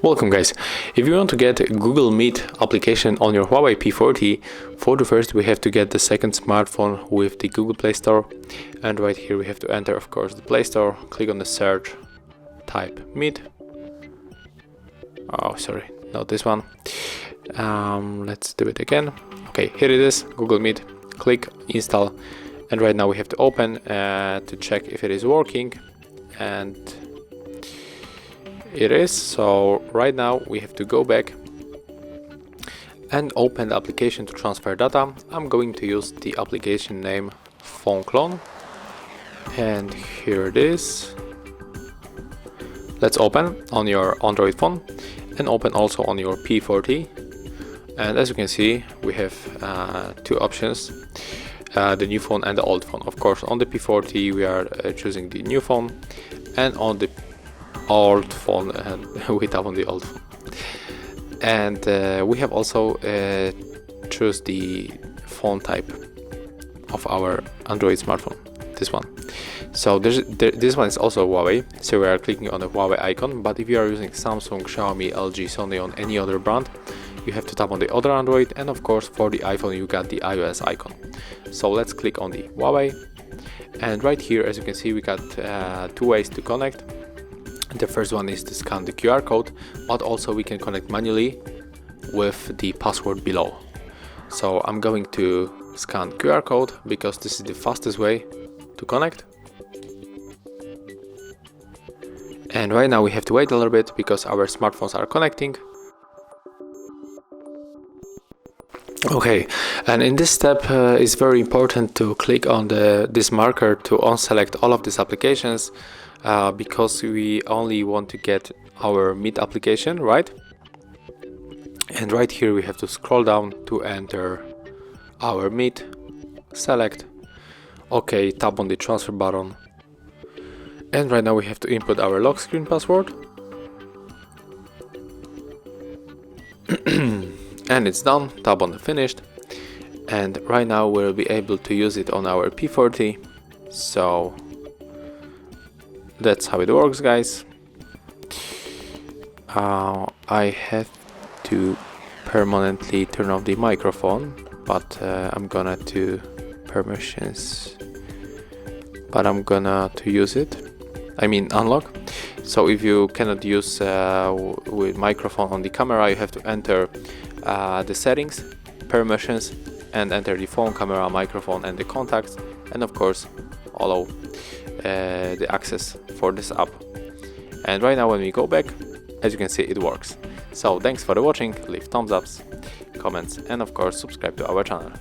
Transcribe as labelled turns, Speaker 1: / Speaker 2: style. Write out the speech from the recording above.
Speaker 1: Welcome guys. If you want to get Google Meet application on your Huawei P40, for the first we have to get the second smartphone with the Google Play Store, and right here we have to enter of course the Play Store, click on the search, type Meet. Oh sorry, not this one. Let's do it again. Okay, here it is, Google Meet. Click install, and right now we have to open to check if it is working, and it is. So right now we have to go back and open the application to transfer data. I'm going to use the application name Phone Clone, and here it is. Let's open on your Android phone and open also on your P40, and as you can see we have two options, the new phone and the old phone. Of course on the P40 we are choosing the new phone, and on the old phone we tap on the old phone, and we have also choose the phone type of our Android smartphone, this one. So this one is also Huawei, so we are clicking on the Huawei icon, but if you are using Samsung, Xiaomi, LG, Sony, on any other brand, you have to tap on the other Android, and of course for the iPhone you got the iOS icon. So let's click on the Huawei, and right here as you can see we got two ways to connect. The first one is to scan the QR code, but also we can connect manually with the password below. So I'm going to scan QR code because this is the fastest way to connect. And right now we have to wait a little bit because our smartphones are connecting. Okay, and in this step it's very important to click on this marker to unselect all of these applications, because we only want to get our Meet application, right? And right here we have to scroll down to enter our Meet, select, okay, tap on the transfer button, and right now we have to input our lock screen password. And it's done, tap on the finished, and right now we'll be able to use it on our P40. So that's how it works, guys. I have to permanently turn off the microphone, but I'm gonna do permissions, but I'm gonna to use it, I mean unlock. So if you cannot use with microphone on the camera, you have to enter the settings, permissions, and enter the phone, camera, microphone, and the contacts, and of course allow the access for this app. And right now when we go back, as you can see, it works. So thanks for the watching, leave thumbs ups, comments, and of course subscribe to our channel.